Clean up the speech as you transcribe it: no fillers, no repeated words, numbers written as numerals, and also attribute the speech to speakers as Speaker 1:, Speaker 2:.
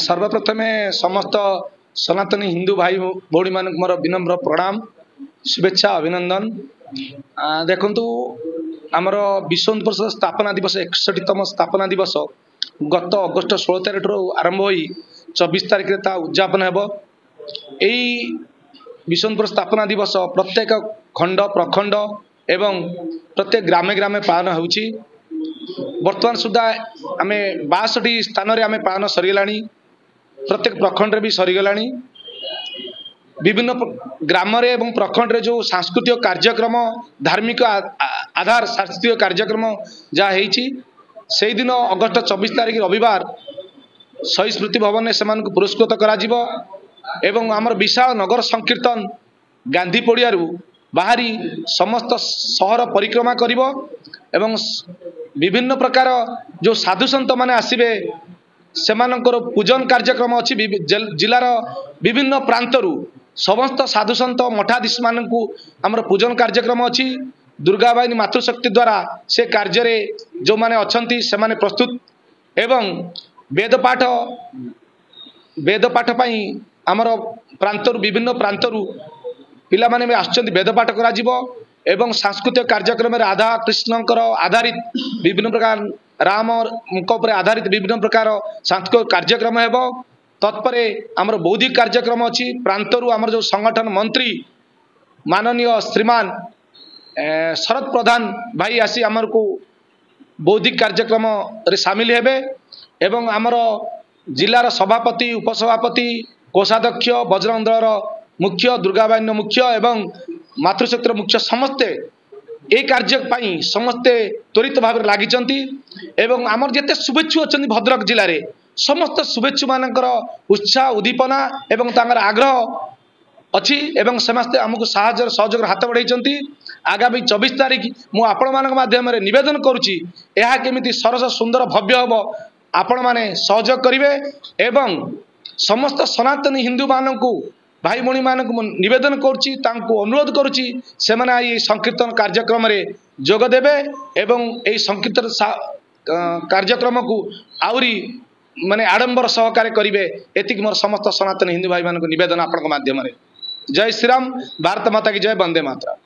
Speaker 1: सर्वप्रथमे समस्त सनातनी हिंदू भाई भौणी मान मोर विनम्र प्रणाम शुभेच्छा अभिनंदन। देखु आमर विश्व हिंदू परिषद स्थापना दिवस 61तम स्थापना दिवस गत अगस्ट 16 तारिख आरंभ हो 24 तारिख उद्यापन हेब। यही विश्व हिंदू परिषद स्थापना दिवस प्रत्येक खंड प्रखंड एवं प्रत्येक ग्रामे ग्रामे पालन होउची। वर्तमान सुधा आम 62 स्थान आम पालन सरीगला, प्रत्येक प्रखंड भी सरीगला। विभिन्न ग्राम एवं प्रखंड जो सांस्कृतिक कार्यक्रम धार्मिक आधार सांस्कृतिक कार्यक्रम जहाँ से दिन अगस्ट 24 तारिख रविवार शहीद स्मृति भवन से पुरस्कृत कर आमर विशाल नगर संकीर्तन गांधी पड़िया बाहरी समस्त सहर परिक्रमा करिवो एवं विभिन्न प्रकार जो साधु संत माने आसीबे सेमानकर पूजन कार्यक्रम अच्छी। जिलार विभिन्न प्रांतरू समस्त साधु संत मठाधीश मानकु आमर पूजन कार्यक्रम अच्छी। दुर्गाबाई मातृशक्ति द्वारा से कार्य जो माने अछंती से माने प्रस्तुत एवं वेद पाठ पाई आमर प्रांतरू विभिन्न प्रांतरू पिला माने भी आछंती वेद पाठ करा जिवो एवं सांस्कृतिक कार्यक्रम राधा कृष्णकर आधारित विभिन्न प्रकार राम आधारित विभिन्न प्रकार सांस्कृतिक कार्यक्रम हेब। तत्परे आमर बौद्धिक कार्यक्रम अच्छी। प्रांतरू आमर जो संगठन मंत्री माननीय श्रीमान शरद प्रधान भाई आसी आमर को बौद्धिक कार्यक्रम रे शामिल हेबे एवं आमर जिलार सभापति उपसभापति कोषाध्यक्ष बजरंग दलर मुख्य दुर्गाबाई मुख्य एवं मातृशक्तिर मुख्य समस्ते ए कार्य पाई समस्ते त्वरित भाव लगी एवं आमर जिते शुभेच्छु अच्छा भद्रक जिले में समस्त शुभेच्छु मानकर उत्साह उद्दीपना एवं तांकर आग्रह अच्छी एवं समस्ते आमको सहयोग हाथ बढ़ाई। आगामी 24 तारिख मु आपण मान माध्यम निवेदन करुच्ची यह केमिति सरस सुंदर भव्य हम आपण माने सहयोग करिवे एवं समस्त सनातनी हिंदू मानकु भाई भौणी मानक निवेदन करुच्ची अनुरोध करुच्ची से माने संकीर्तन कार्यक्रम रे जोग देबे एवं यही संकीर्तन कार्यक्रम को आउरी माने आडंबर सहकार्य करिवे एतिक मोर समस्त सनातन हिंदू भाई मानक निवेदन आपण माध्यम रे। जय श्री राम, भारत माता की जय, वंदे मातरम।